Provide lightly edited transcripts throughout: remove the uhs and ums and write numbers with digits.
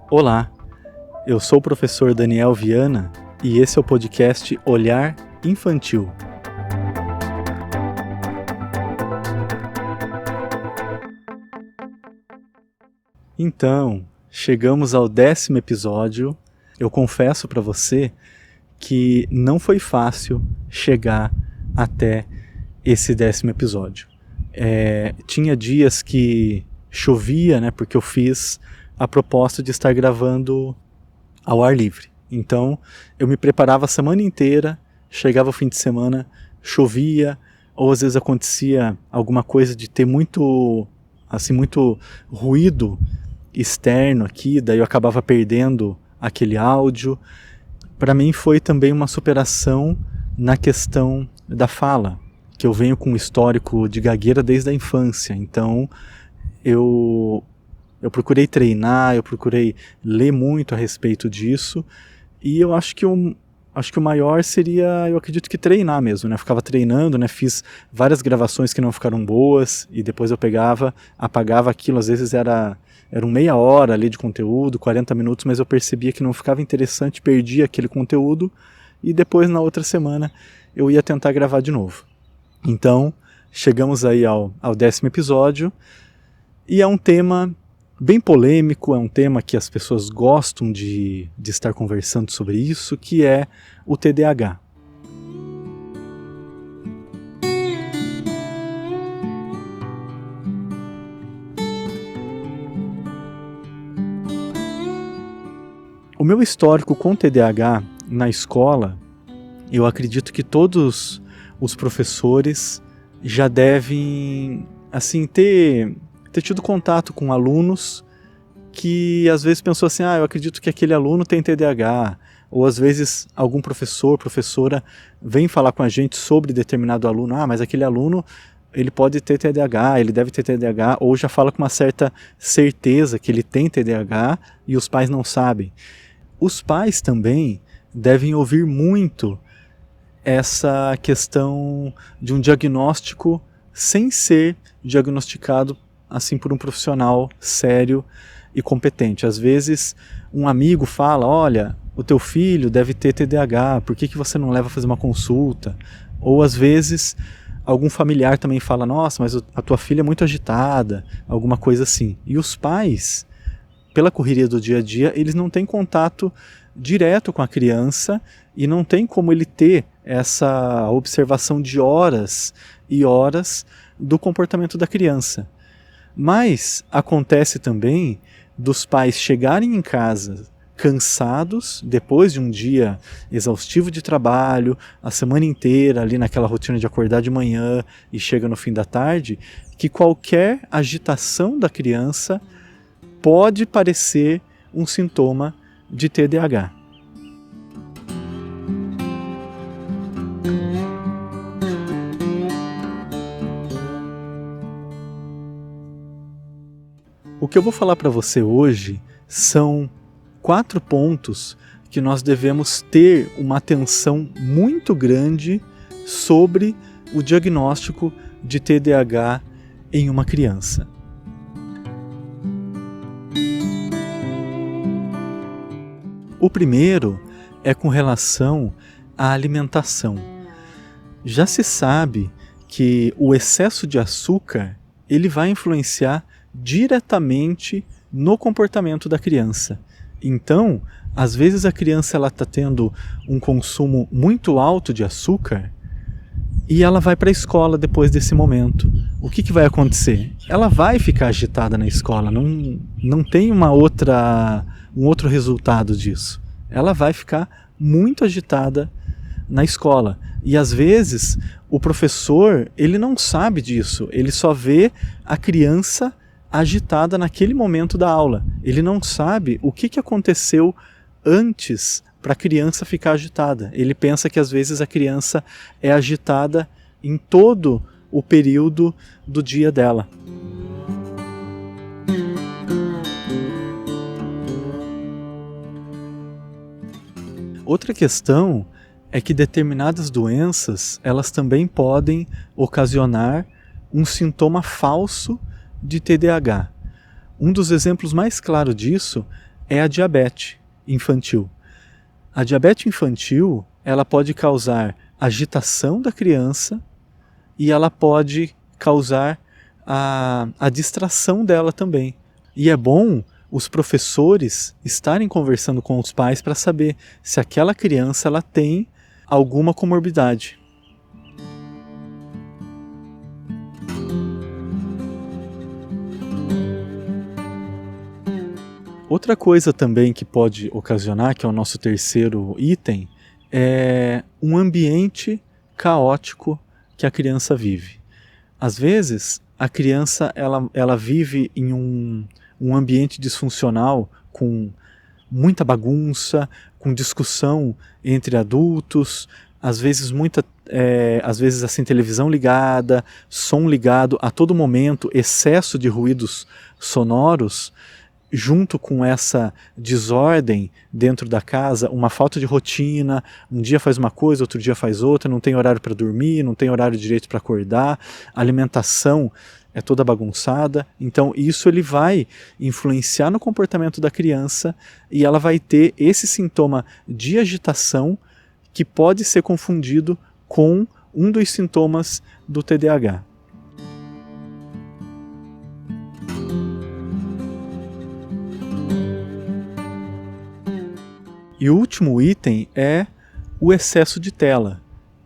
Olá, eu sou o professor Daniel Viana e esse é o podcast Olhar Infantil. Então, chegamos ao 10º episódio. Eu confesso para você que não foi fácil chegar até esse 10º episódio. Tinha dias que chovia, né, porque eu fiz a proposta de estar gravando ao ar livre. Então, eu me preparava a semana inteira, chegava o fim de semana, chovia, ou às vezes acontecia alguma coisa de ter muito ruído externo aqui, daí eu acabava perdendo aquele áudio. Para mim foi também uma superação na questão da fala, que eu venho com um histórico de gagueira desde a infância. Então, eu procurei treinar, eu procurei ler muito a respeito disso, e eu acho que o maior seria, eu acredito que treinar mesmo, né? Eu ficava treinando, né? Fiz várias gravações que não ficaram boas, e depois eu pegava, apagava aquilo, às vezes era meia hora ali de conteúdo, 40 minutos, mas eu percebia que não ficava interessante, perdia aquele conteúdo, e depois na outra semana eu ia tentar gravar de novo. Então, chegamos aí ao 10º episódio, e é um tema bem polêmico, é um tema que as pessoas gostam de estar conversando sobre isso, que é o TDAH. O meu histórico com TDAH na escola, eu acredito que todos os professores já devem ter tido contato com alunos que às vezes pensou assim, eu acredito que aquele aluno tem TDAH, ou às vezes algum professor, professora vem falar com a gente sobre determinado aluno, mas aquele aluno ele pode ter TDAH, ele deve ter TDAH, ou já fala com uma certa certeza que ele tem TDAH e os pais não sabem. Os pais também devem ouvir muito essa questão de um diagnóstico sem ser diagnosticado assim por um profissional sério e competente. Às vezes um amigo fala, olha, o teu filho deve ter TDAH, por que você não leva a fazer uma consulta? Ou às vezes algum familiar também fala, nossa, mas a tua filha é muito agitada, alguma coisa assim. E os pais, pela correria do dia a dia, eles não têm contato direto com a criança e não tem como ele ter essa observação de horas e horas do comportamento da criança. Mas acontece também dos pais chegarem em casa cansados, depois de um dia exaustivo de trabalho, a semana inteira ali naquela rotina de acordar de manhã e chega no fim da tarde, que qualquer agitação da criança pode parecer um sintoma de TDAH. O que eu vou falar para você hoje são 4 pontos que nós devemos ter uma atenção muito grande sobre o diagnóstico de TDAH em uma criança. O primeiro é com relação à alimentação. Já se sabe que o excesso de açúcar ele vai influenciar diretamente no comportamento da criança. Então, às vezes a criança está tendo um consumo muito alto de açúcar e ela vai para a escola depois desse momento. O que vai acontecer? Ela vai ficar agitada na escola, não tem um outro resultado disso. Ela vai ficar muito agitada na escola. E às vezes o professor ele não sabe disso, ele só vê a criança agitada naquele momento da aula. Ele não sabe o que aconteceu antes para a criança ficar agitada. Ele pensa que às vezes a criança é agitada em todo o período do dia dela. Outra questão é que determinadas doenças, elas também podem ocasionar um sintoma falso de TDAH. Um dos exemplos mais claros disso é a diabetes infantil. A diabetes infantil, ela pode causar agitação da criança e ela pode causar a distração dela também. E é bom os professores estarem conversando com os pais para saber se aquela criança ela tem alguma comorbidade. Outra coisa também que pode ocasionar, que é o nosso terceiro item, é um ambiente caótico que a criança vive. Às vezes, a criança ela vive em um ambiente disfuncional com muita bagunça, com discussão entre adultos, às vezes assim, televisão ligada, som ligado a todo momento, excesso de ruídos sonoros, junto com essa desordem dentro da casa, uma falta de rotina, um dia faz uma coisa, outro dia faz outra, não tem horário para dormir, não tem horário direito para acordar, a alimentação é toda bagunçada, então isso ele vai influenciar no comportamento da criança e ela vai ter esse sintoma de agitação que pode ser confundido com um dos sintomas do TDAH. E o último item é o excesso de tela,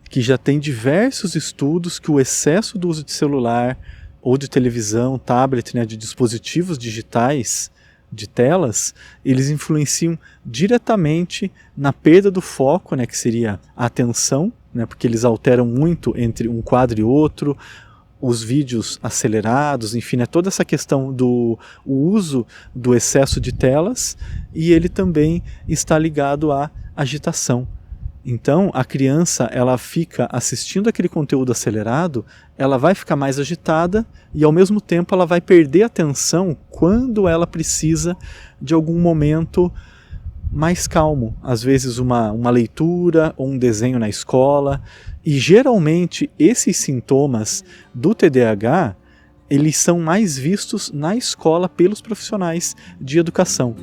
que já tem diversos estudos que o excesso do uso de celular ou de televisão, tablet, né, de dispositivos digitais, de telas, eles influenciam diretamente na perda do foco, né, que seria a atenção, né, porque eles alteram muito entre um quadro e outro, os vídeos acelerados, enfim, é toda essa questão do uso do excesso de telas, e ele também está ligado à agitação. Então, a criança, ela fica assistindo aquele conteúdo acelerado, ela vai ficar mais agitada e, ao mesmo tempo, ela vai perder a atenção quando ela precisa de algum momento mais calmo. Às vezes uma leitura ou um desenho na escola. E, geralmente, esses sintomas do TDAH, eles são mais vistos na escola pelos profissionais de educação.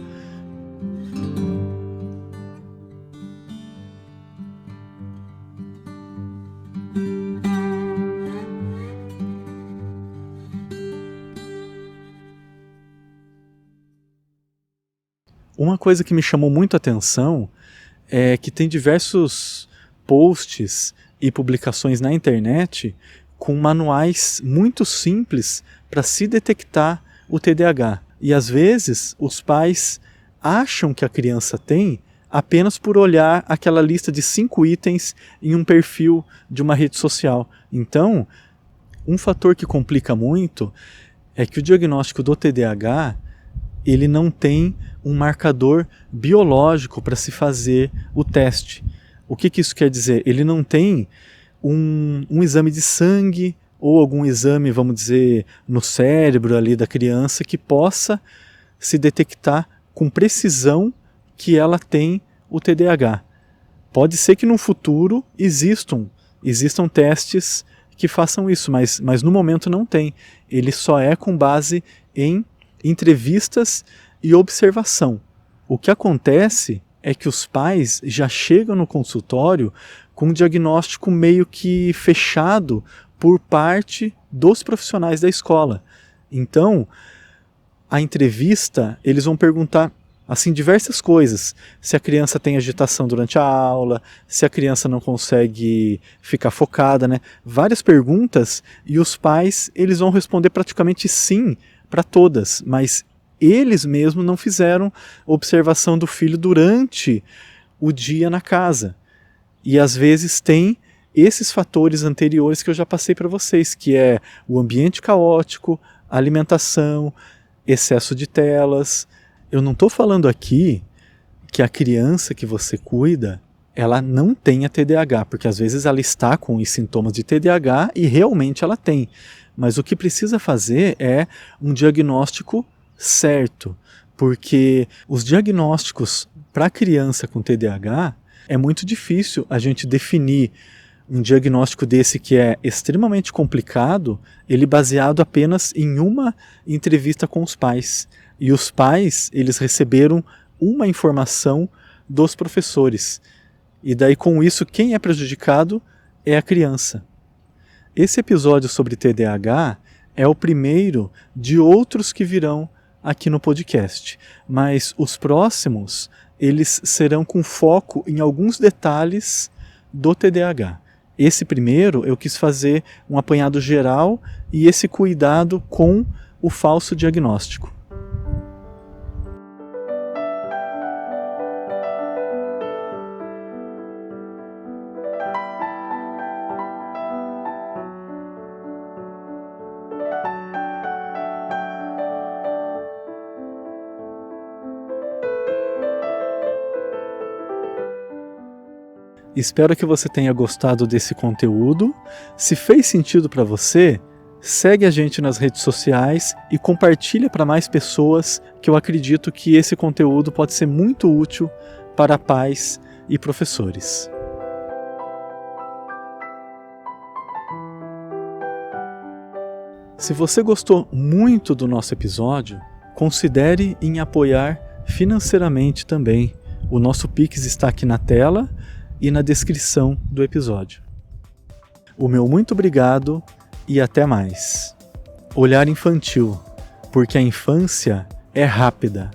Uma coisa que me chamou muito a atenção é que tem diversos posts e publicações na internet com manuais muito simples para se detectar o TDAH. E às vezes os pais acham que a criança tem apenas por olhar aquela lista de 5 itens em um perfil de uma rede social. Então, um fator que complica muito é que o diagnóstico do TDAH ele não tem um marcador biológico para se fazer o teste. O que isso quer dizer? Ele não tem um exame de sangue ou algum exame, vamos dizer, no cérebro ali da criança que possa se detectar com precisão que ela tem o TDAH. Pode ser que no futuro existam testes que façam isso, mas no momento não tem. Ele só é com base em entrevistas e observação. O que acontece é que os pais já chegam no consultório com um diagnóstico meio que fechado por parte dos profissionais da escola. Então, a entrevista, eles vão perguntar assim diversas coisas. Se a criança tem agitação durante a aula, se a criança não consegue ficar focada, né? Várias perguntas, e os pais eles vão responder praticamente sim para todas, mas eles mesmos não fizeram observação do filho durante o dia na casa. E às vezes tem esses fatores anteriores que eu já passei para vocês, que é o ambiente caótico, alimentação, excesso de telas. Eu não estou falando aqui que a criança que você cuida, ela não tenha TDAH, porque às vezes ela está com os sintomas de TDAH e realmente ela tem. Mas o que precisa fazer é um diagnóstico certo, porque os diagnósticos para criança com TDAH é muito difícil a gente definir um diagnóstico desse que é extremamente complicado, ele baseado apenas em uma entrevista com os pais. E os pais, eles receberam uma informação dos professores. E daí, com isso, quem é prejudicado é a criança. Esse episódio sobre TDAH é o primeiro de outros que virão aqui no podcast, mas os próximos, eles serão com foco em alguns detalhes do TDAH. Esse primeiro eu quis fazer um apanhado geral e esse cuidado com o falso diagnóstico. Espero que você tenha gostado desse conteúdo. Se fez sentido para você, segue a gente nas redes sociais e compartilha para mais pessoas, que eu acredito que esse conteúdo pode ser muito útil para pais e professores. Se você gostou muito do nosso episódio, considere em apoiar financeiramente também. O nosso Pix está aqui na tela e na descrição do episódio. O meu muito obrigado e até mais. Olhar infantil, porque a infância é rápida.